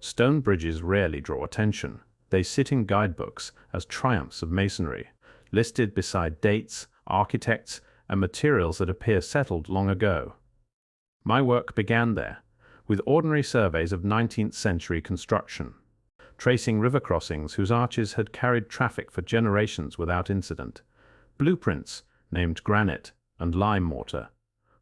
Stone bridges rarely draw attention. They sit in guidebooks as triumphs of masonry, listed beside dates, architects, and materials that appear settled long ago. My work began there, with ordinary surveys of 19th century construction, tracing river crossings whose arches had carried traffic for generations without incident, blueprints named granite and lime mortar,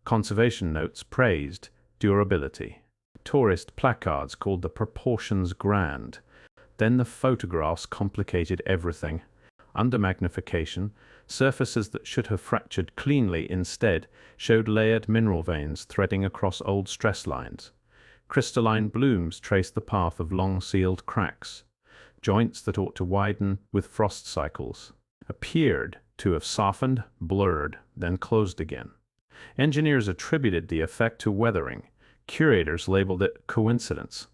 conservation notes praised durability, tourist placards called the proportions grand. Then the photographs complicated everything. Under magnification, surfaces that should have fractured cleanly instead showed layered mineral veins threading across old stress lines. Crystalline blooms traced the path of long-sealed cracks. Joints that ought to widen with frost cycles appeared to have softened, blurred, then closed again. Engineers attributed the effect to weathering. Curators labeled it coincidence.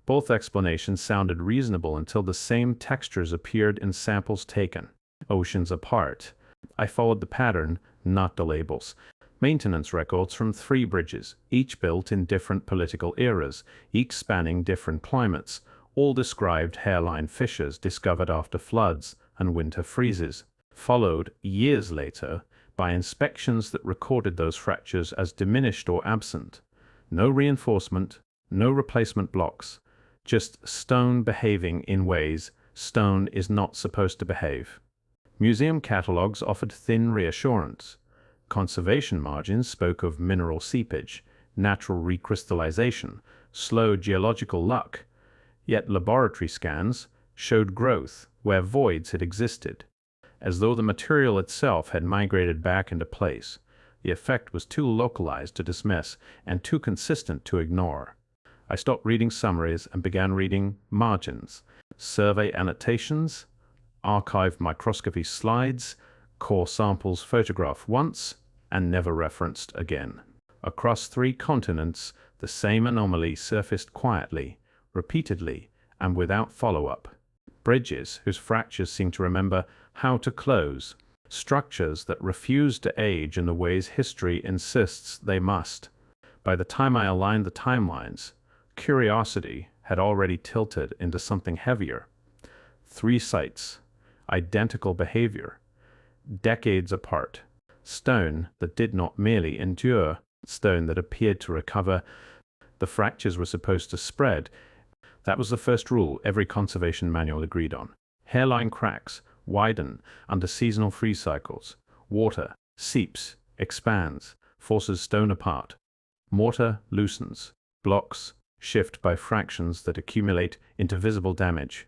Both explanations sounded reasonable until the same textures appeared in samples taken oceans apart. I followed the pattern, not the labels. Maintenance records from 3 bridges, each built in different political eras, each spanning different climates, all described hairline fissures discovered after floods and winter freezes, followed years later by inspections that recorded those fractures as diminished or absent. No reinforcement, no replacement blocks, just stone behaving in ways stone is not supposed to behave. Museum catalogues offered thin reassurance. Conservation margins spoke of mineral seepage, natural recrystallization, slow geological luck, yet laboratory scans showed growth where voids had existed, as though the material itself had migrated back into place. The effect was too localized to dismiss and too consistent to ignore. I stopped reading summaries and began reading margins, survey annotations, archived microscopy slides, core samples photographed once and never referenced again. Across 3 continents, the same anomaly surfaced quietly, repeatedly, and without follow-up. Bridges whose fractures seemed to remember how to close, structures that refused to age in the ways history insists they must. By the time I aligned the timelines, curiosity had already tilted into something heavier. 3 sites, identical behavior, decades apart. Stone that did not merely endure, stone that appeared to recover. The fractures were supposed to spread. That was the first rule every conservation manual agreed on. Hairline cracks widen under seasonal freeze cycles. Water seeps, expands, forces stone apart. Mortar loosens. Blocks shift by fractions that accumulate into visible damage.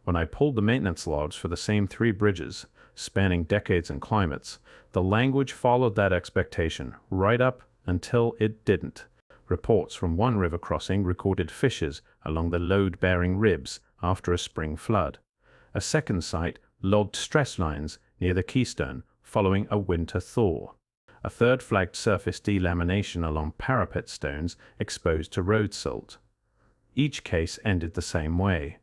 When I pulled the maintenance logs for the same 3 bridges, spanning decades and climates, the language followed that expectation right up until it didn't. Reports from one river crossing recorded fissures along the load-bearing ribs after a spring flood. A second site logged stress lines near the keystone following a winter thaw. A third flagged surface delamination along parapet stones exposed to road silt. Each case ended the same way,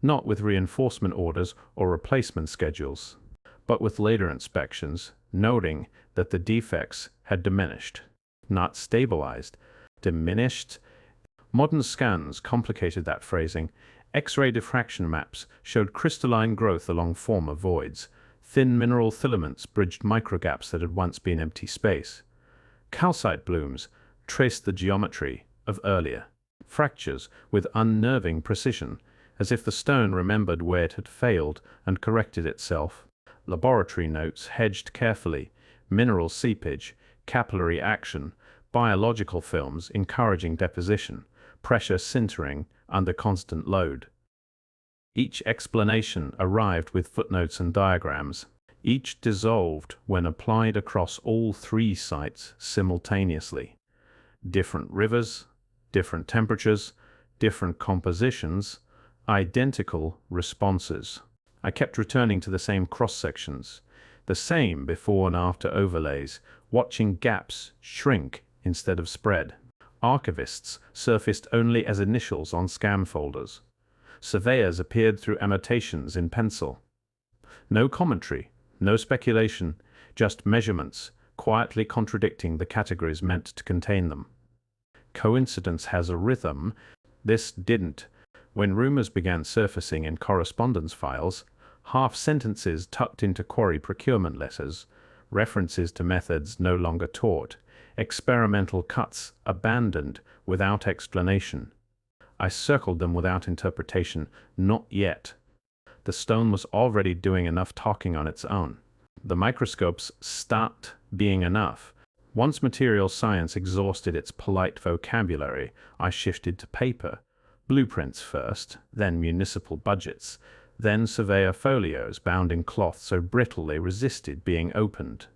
not with reinforcement orders or replacement schedules, but with later inspections noting that the defects had diminished, not stabilized, diminished. Modern scans complicated that phrasing. X-ray diffraction maps showed crystalline growth along former voids. Thin mineral filaments bridged microgaps that had once been empty space. Calcite blooms traced the geometry of earlier fractures with unnerving precision, as if the stone remembered where it had failed and corrected itself. Laboratory notes hedged carefully, mineral seepage, capillary action, biological films encouraging deposition, pressure sintering under constant load. Each explanation arrived with footnotes and diagrams. Each dissolved when applied across all 3 sites simultaneously. Different rivers, different temperatures, different compositions, identical responses. I kept returning to the same cross-sections, the same before and after overlays, watching gaps shrink instead of spread. Archivists surfaced only as initials on scan folders. Surveyors appeared through annotations in pencil. No commentary, no speculation, just measurements, quietly contradicting the categories meant to contain them. Coincidence has a rhythm. This didn't. When rumors began surfacing in correspondence files, half-sentences tucked into quarry procurement letters, references to methods no longer taught, experimental cuts abandoned without explanation. I circled them without interpretation. Not yet. The stone was already doing enough talking on its own. The microscopes stopped being enough. Once material science exhausted its polite vocabulary, I shifted to paper. Blueprints first, then municipal budgets, then surveyor folios bound in cloth so brittle they resisted being opened.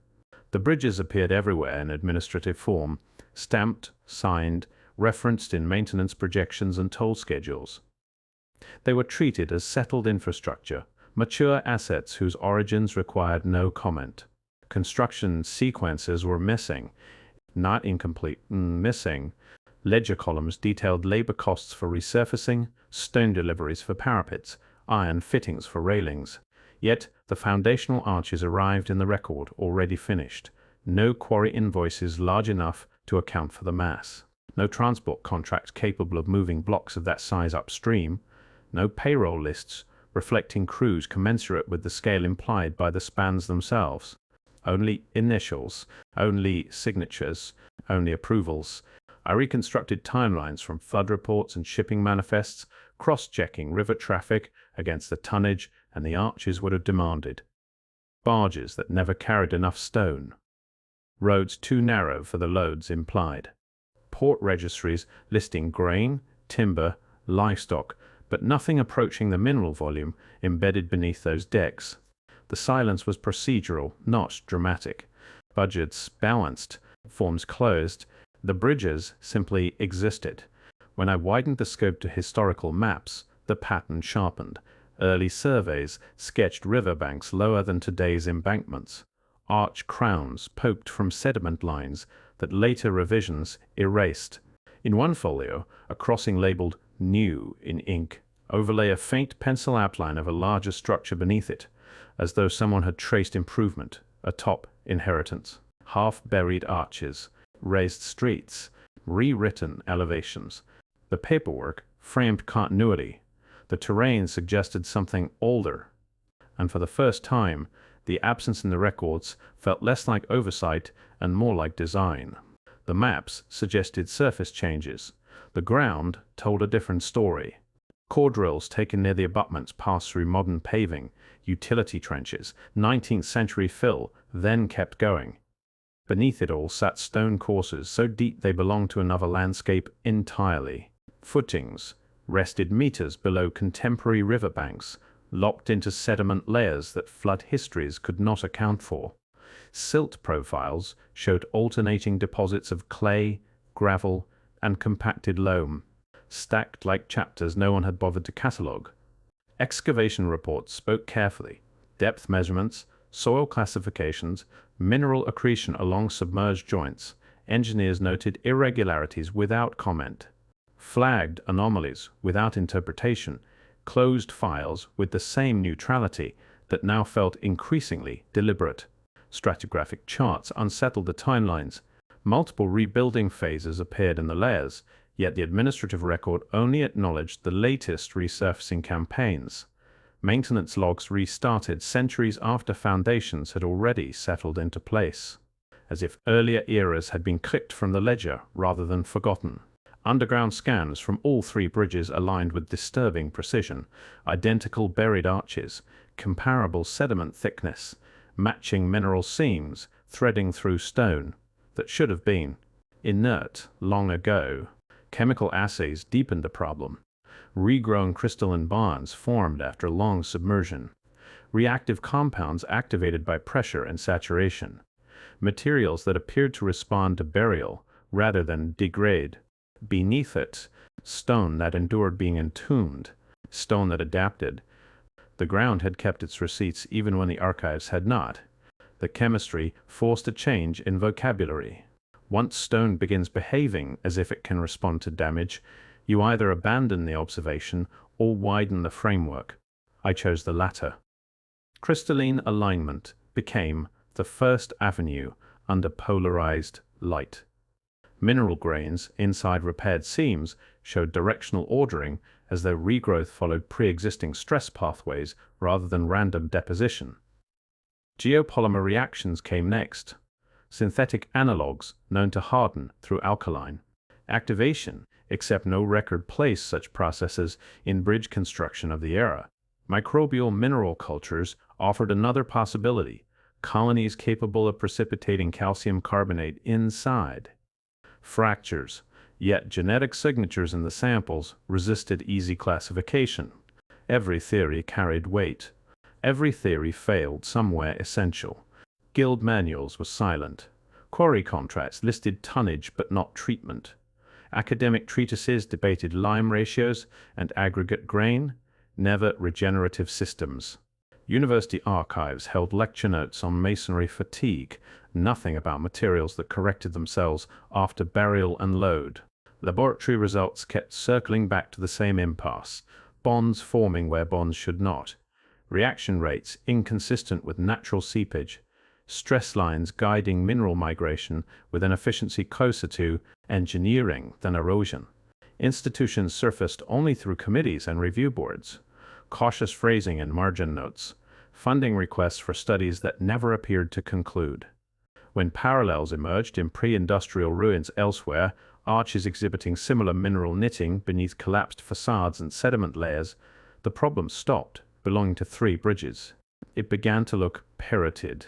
The bridges appeared everywhere in administrative form, stamped, signed, referenced in maintenance projections and toll schedules. They were treated as settled infrastructure, mature assets whose origins required no comment. Construction sequences were missing, not incomplete, missing. Ledger columns detailed labor costs for resurfacing, stone deliveries for parapets, iron fittings for railings. Yet the foundational arches arrived in the record already finished. No quarry invoices large enough to account for the mass. No transport contracts capable of moving blocks of that size upstream. No payroll lists reflecting crews commensurate with the scale implied by the spans themselves. Only initials, only signatures, only approvals. I reconstructed timelines from flood reports and shipping manifests, cross-checking river traffic against the tonnage and the arches would have demanded. Barges that never carried enough stone. Roads too narrow for the loads implied. Port registries listing grain, timber, livestock, but nothing approaching the mineral volume embedded beneath those decks. The silence was procedural, not dramatic. Budgets balanced, forms closed. The bridges simply existed. When I widened the scope to historical maps, the pattern sharpened. Early surveys sketched riverbanks lower than today's embankments. Arch crowns poked from sediment lines that later revisions erased. In one folio, a crossing labeled "New" in ink overlay a faint pencil outline of a larger structure beneath it, as though someone had traced improvement atop inheritance. Half-buried arches, raised streets, rewritten elevations. The paperwork framed continuity. The terrain suggested something older. And for the first time, the absence in the records felt less like oversight and more like design. The maps suggested surface changes. The ground told a different story. Core drills taken near the abutments passed through modern paving, utility trenches, 19th century fill, then kept going. Beneath it all sat stone courses so deep they belonged to another landscape entirely. Footings rested meters below contemporary riverbanks, locked into sediment layers that flood histories could not account for. Silt profiles showed alternating deposits of clay, gravel, and compacted loam, stacked like chapters no one had bothered to catalogue. Excavation reports spoke carefully. Depth measurements, soil classifications, mineral accretion along submerged joints. Engineers noted irregularities without comment, flagged anomalies without interpretation, closed files with the same neutrality that now felt increasingly deliberate. Stratigraphic charts unsettled the timelines. Multiple rebuilding phases appeared in the layers, yet the administrative record only acknowledged the latest resurfacing campaigns. Maintenance logs restarted centuries after foundations had already settled into place, as if earlier eras had been clipped from the ledger rather than forgotten. Underground scans from all three bridges aligned with disturbing precision, identical buried arches, comparable sediment thickness, matching mineral seams threading through stone that should have been inert long ago. Chemical assays deepened the problem. Regrown crystalline bonds formed after long submersion. Reactive compounds activated by pressure and saturation. Materials that appeared to respond to burial rather than degrade. Beneath it, stone that endured being entombed, stone that adapted. The ground had kept its receipts even when the archives had not. The chemistry forced a change in vocabulary. Once stone begins behaving as if it can respond to damage, you either abandon the observation or widen the framework. I chose the latter. Crystalline alignment became the first avenue under polarized light. Mineral grains inside repaired seams showed directional ordering as though regrowth followed pre-existing stress pathways rather than random deposition. Geopolymer reactions came next. Synthetic analogues known to harden through alkaline activation, except no record placed such processes in bridge construction of the era. Microbial mineral cultures offered another possibility, colonies capable of precipitating calcium carbonate inside. Fractures, yet genetic signatures in the samples resisted easy classification. Every theory carried weight. Every theory failed somewhere essential. Guild manuals were silent. Quarry contracts listed tonnage but not treatment. Academic treatises debated lime ratios and aggregate grain, never regenerative systems. University archives held lecture notes on masonry fatigue, nothing about materials that corrected themselves after burial and load. Laboratory results kept circling back to the same impasse, bonds forming where bonds should not, reaction rates inconsistent with natural seepage, stress lines guiding mineral migration with an efficiency closer to engineering than erosion. Institutions surfaced only through committees and review boards. Cautious phrasing in margin notes, funding requests for studies that never appeared to conclude. When parallels emerged in pre-industrial ruins elsewhere, arches exhibiting similar mineral knitting beneath collapsed facades and sediment layers, the problem stopped, belonging to 3 bridges. It began to look parroted,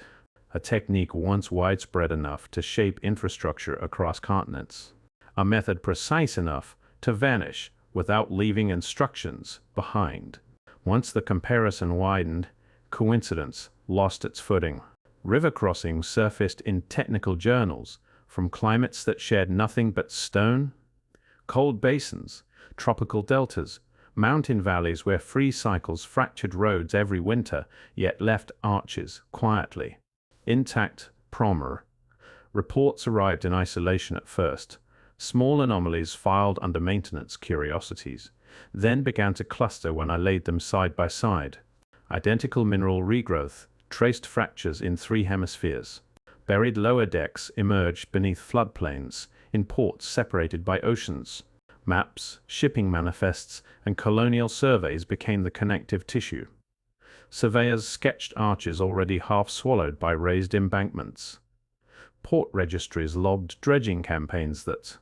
a technique once widespread enough to shape infrastructure across continents, a method precise enough to vanish without leaving instructions behind. Once the comparison widened, coincidence lost its footing. River crossings surfaced in technical journals, from climates that shared nothing but stone, cold basins, tropical deltas, mountain valleys where freeze cycles fractured roads every winter, yet left arches quietly intact. Reports arrived in isolation at first, small anomalies filed under maintenance curiosities, then began to cluster when I laid them side by side. Identical mineral regrowth, traced fractures in 3 hemispheres. Buried lower decks emerged beneath floodplains, in ports separated by oceans. Maps, shipping manifests, and colonial surveys became the connective tissue. Surveyors sketched arches already half swallowed by raised embankments. Port registries logged dredging campaigns that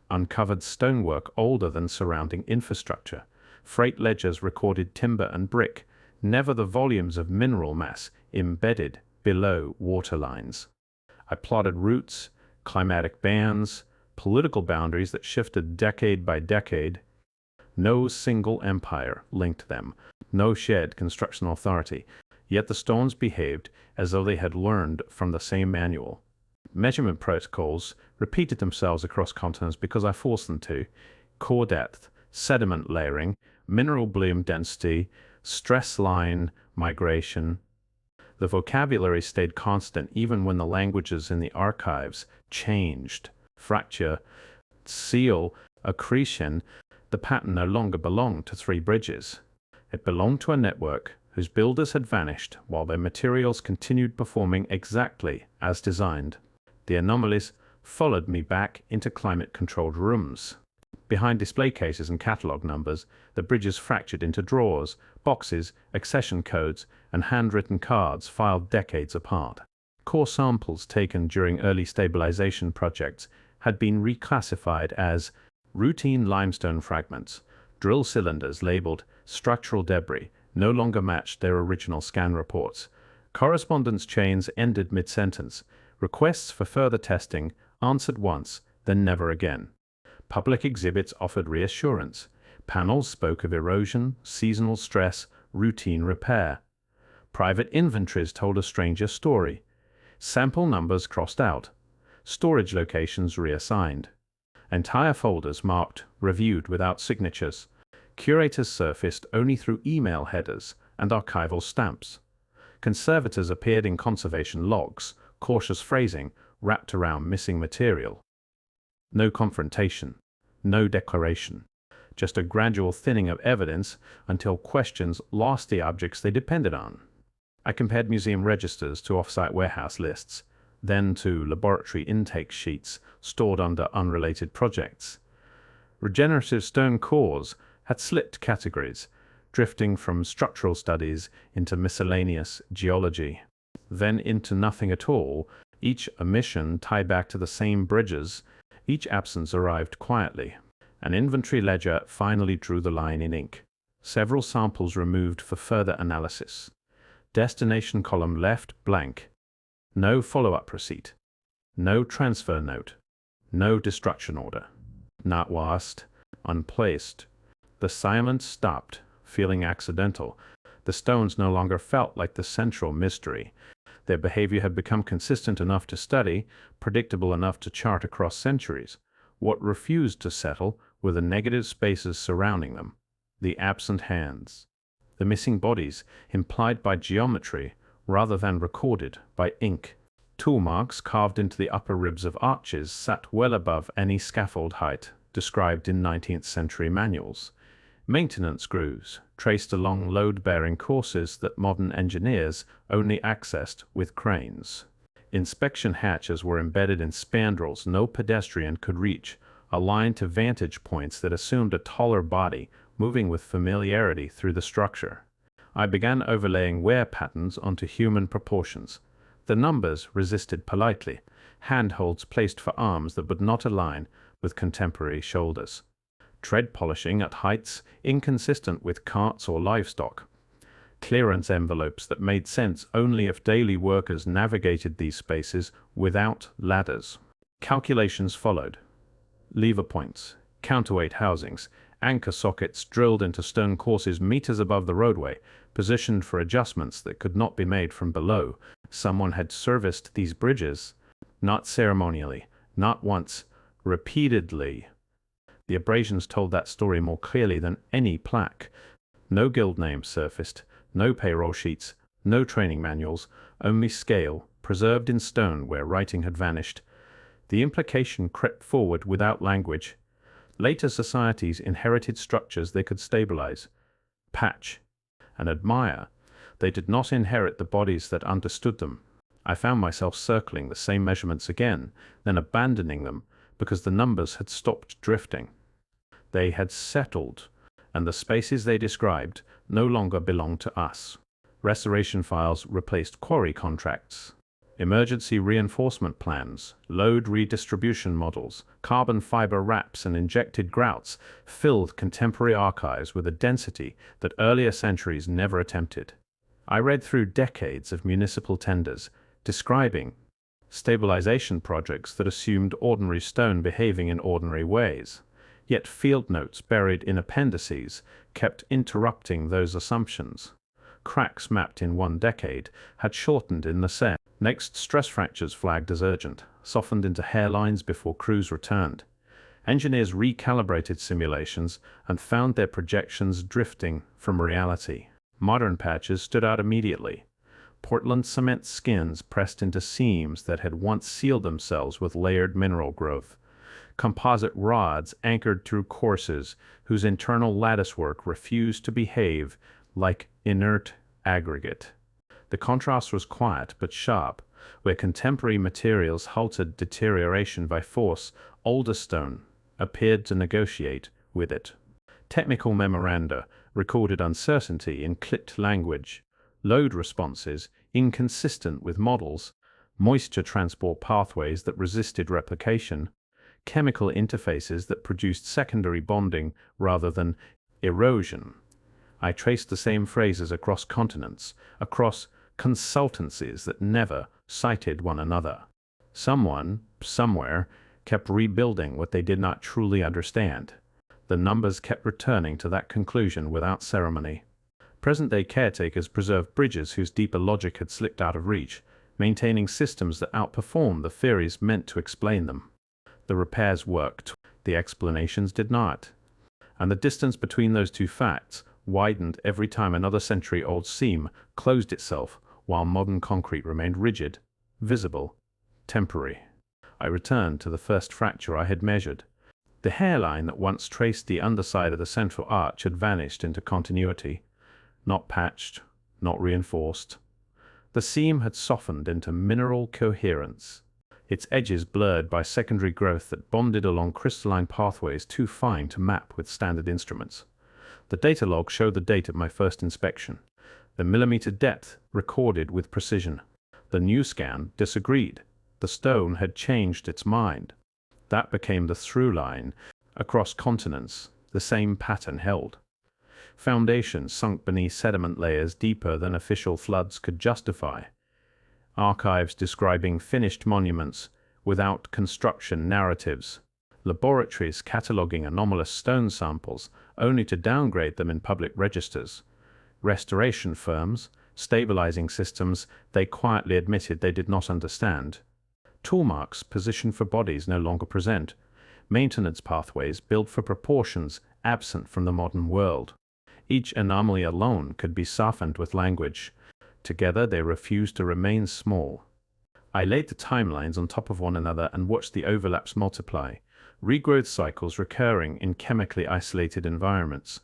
uncovered stonework older than surrounding infrastructure. Freight ledgers recorded timber and brick, never the volumes of mineral mass embedded below waterlines. I plotted routes, climatic bands, political boundaries that shifted decade by decade. No single empire linked them, no shared construction authority, yet the stones behaved as though they had learned from the same manual. Measurement protocols repeated themselves across continents because I forced them to. Core depth, sediment layering, mineral bloom density, stress line migration. The vocabulary stayed constant even when the languages in the archives changed. Fracture, seal, accretion. The pattern no longer belonged to 3 bridges. It belonged to a network whose builders had vanished while their materials continued performing exactly as designed. The anomalies followed me back into climate-controlled rooms. Behind display cases and catalog numbers, the bridges fractured into drawers, boxes, accession codes, and handwritten cards filed decades apart. Core samples taken during early stabilization projects had been reclassified as routine limestone fragments. Drill cylinders labeled structural debris no longer matched their original scan reports. Correspondence chains ended mid-sentence. Requests for further testing answered once, then never again. Public exhibits offered reassurance. Panels spoke of erosion, seasonal stress, routine repair. Private inventories told a stranger story. Sample numbers crossed out. Storage locations reassigned. Entire folders marked, reviewed without signatures. Curators surfaced only through email headers and archival stamps. Conservators appeared in conservation logs, cautious phrasing wrapped around missing material. No confrontation, no declaration, just a gradual thinning of evidence until questions lost the objects they depended on. I compared museum registers to off-site warehouse lists, then to laboratory intake sheets stored under unrelated projects. Regenerative stone cores had slipped categories, drifting from structural studies into miscellaneous geology, then into nothing at all, each omission tied back to the same bridges, each absence arrived quietly. An inventory ledger finally drew the line in ink. Several samples removed for further analysis. Destination column left blank. No follow-up receipt. No transfer note. No destruction order. Not lost. Unplaced. The silence stopped, feeling accidental. The stones no longer felt like the central mystery. Their behavior had become consistent enough to study, predictable enough to chart across centuries. What refused to settle were the negative spaces surrounding them, the absent hands, the missing bodies implied by geometry rather than recorded by ink. Tool marks carved into the upper ribs of arches sat well above any scaffold height described in 19th century manuals. Maintenance grooves traced along load-bearing courses that modern engineers only accessed with cranes. Inspection hatches were embedded in spandrels no pedestrian could reach, aligned to vantage points that assumed a taller body moving with familiarity through the structure. I began overlaying wear patterns onto human proportions. The numbers resisted politely, handholds placed for arms that would not align with contemporary shoulders. Tread polishing at heights inconsistent with carts or livestock. Clearance envelopes that made sense only if daily workers navigated these spaces without ladders. Calculations followed. Lever points, counterweight housings, anchor sockets drilled into stone courses meters above the roadway, positioned for adjustments that could not be made from below. Someone had serviced these bridges, not ceremonially, not once, repeatedly. The abrasions told that story more clearly than any plaque. No guild names surfaced, no payroll sheets, no training manuals, only scale, preserved in stone where writing had vanished. The implication crept forward without language. Later societies inherited structures they could stabilize, patch, and admire. They did not inherit the bodies that understood them. I found myself circling the same measurements again, then abandoning them because the numbers had stopped drifting. They had settled, and the spaces they described no longer belonged to us. Restoration files replaced quarry contracts. Emergency reinforcement plans, load redistribution models, carbon fiber wraps and injected grouts filled contemporary archives with a density that earlier centuries never attempted. I read through decades of municipal tenders, describing stabilization projects that assumed ordinary stone behaving in ordinary ways. Yet field notes buried in appendices kept interrupting those assumptions. Cracks mapped in one decade had shortened in the next. Stress fractures flagged as urgent, softened into hairlines before crews returned. Engineers recalibrated simulations and found their projections drifting from reality. Modern patches stood out immediately. Portland cement skins pressed into seams that had once sealed themselves with layered mineral growth. Composite rods anchored through courses whose internal latticework refused to behave like inert aggregate. The contrast was quiet but sharp. Where contemporary materials halted deterioration by force, older stone appeared to negotiate with it. Technical memoranda recorded uncertainty in clipped language, load responses inconsistent with models, moisture transport pathways that resisted replication, chemical interfaces that produced secondary bonding rather than erosion. I traced the same phrases across continents, across consultancies that never cited one another. Someone, somewhere, kept rebuilding what they did not truly understand. The numbers kept returning to that conclusion without ceremony. Present-day caretakers preserved bridges whose deeper logic had slipped out of reach, maintaining systems that outperformed the theories meant to explain them. The repairs worked, the explanations did not. And the distance between those two facts widened every time another century-old seam closed itself, while modern concrete remained rigid, visible, temporary. I returned to the first fracture I had measured. The hairline that once traced the underside of the central arch had vanished into continuity, not patched, not reinforced. The seam had softened into mineral coherence, its edges blurred by secondary growth that bonded along crystalline pathways too fine to map with standard instruments. The data log showed the date of my first inspection, the millimeter depth recorded with precision. The new scan disagreed. The stone had changed its mind. That became the through line. Across continents, the same pattern held. Foundations sunk beneath sediment layers deeper than official floods could justify. Archives describing finished monuments without construction narratives. Laboratories cataloging anomalous stone samples only to downgrade them in public registers. Restoration firms stabilizing systems they quietly admitted they did not understand. Toolmarks positioned for bodies no longer present. Maintenance pathways built for proportions absent from the modern world. Each anomaly alone could be softened with language. Together they refused to remain small. I laid the timelines on top of one another and watched the overlaps multiply. Regrowth cycles recurring in chemically isolated environments.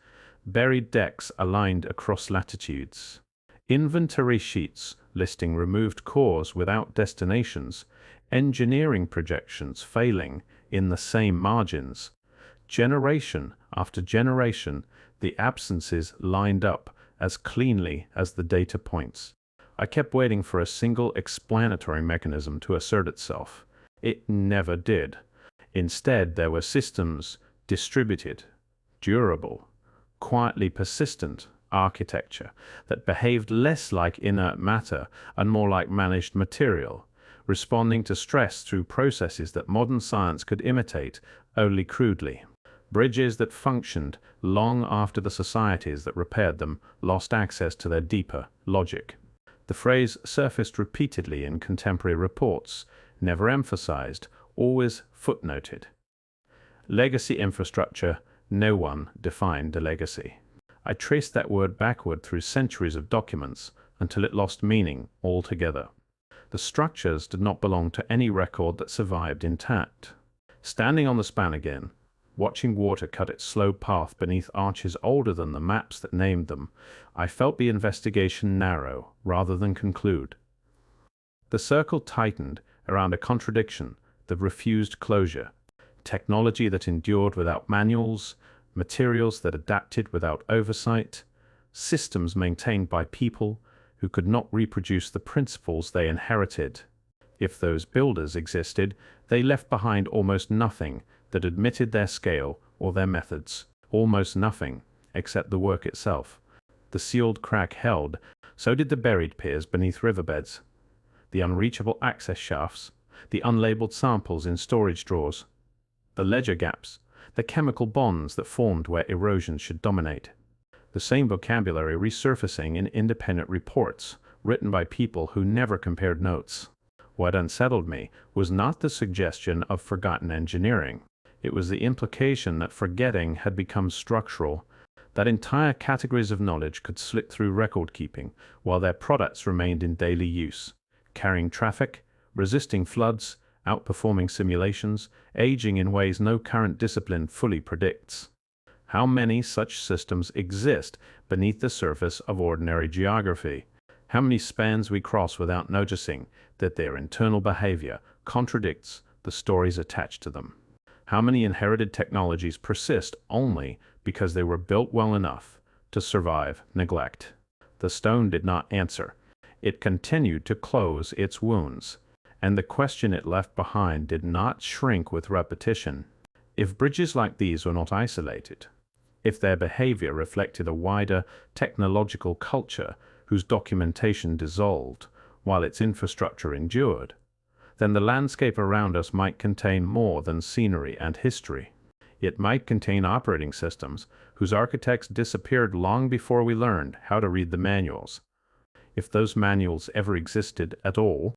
Buried decks aligned across latitudes. Inventory sheets listing removed cores without destinations. Engineering projections failing in the same margins. Generation after generation, the absences lined up as cleanly as the data points. I kept waiting for a single explanatory mechanism to assert itself. It never did. Instead, there were systems, distributed, durable, quietly persistent architecture that behaved less like inert matter and more like managed material, responding to stress through processes that modern science could imitate only crudely. Bridges that functioned long after the societies that repaired them lost access to their deeper logic. The phrase surfaced repeatedly in contemporary reports, never emphasized, always footnoted. Legacy infrastructure, no one defined a legacy. I traced that word backward through centuries of documents until it lost meaning altogether. The structures did not belong to any record that survived intact. Standing on the span again, watching water cut its slow path beneath arches older than the maps that named them, I felt the investigation narrow rather than conclude. The circle tightened around a contradiction that refused closure. Technology that endured without manuals, materials that adapted without oversight, systems maintained by people who could not reproduce the principles they inherited. If those builders existed, they left behind almost nothing that admitted their scale or their methods, almost nothing except the work itself. The sealed crack held, so did the buried piers beneath riverbeds, the unreachable access shafts, the unlabeled samples in storage drawers, the ledger gaps, the chemical bonds that formed where erosion should dominate. The same vocabulary resurfacing in independent reports, written by people who never compared notes. What unsettled me was not the suggestion of forgotten engineering. It was the implication that forgetting had become structural, that entire categories of knowledge could slip through record-keeping while their products remained in daily use, carrying traffic, resisting floods, outperforming simulations, aging in ways no current discipline fully predicts. How many such systems exist beneath the surface of ordinary geography? How many spans we cross without noticing that their internal behavior contradicts the stories attached to them? How many inherited technologies persist only because they were built well enough to survive neglect? The stone did not answer. It continued to close its wounds, and the question it left behind did not shrink with repetition. If bridges like these were not isolated, if their behavior reflected a wider technological culture whose documentation dissolved while its infrastructure endured, then the landscape around us might contain more than scenery and history. It might contain operating systems whose architects disappeared long before we learned how to read the manuals. If those manuals ever existed at all,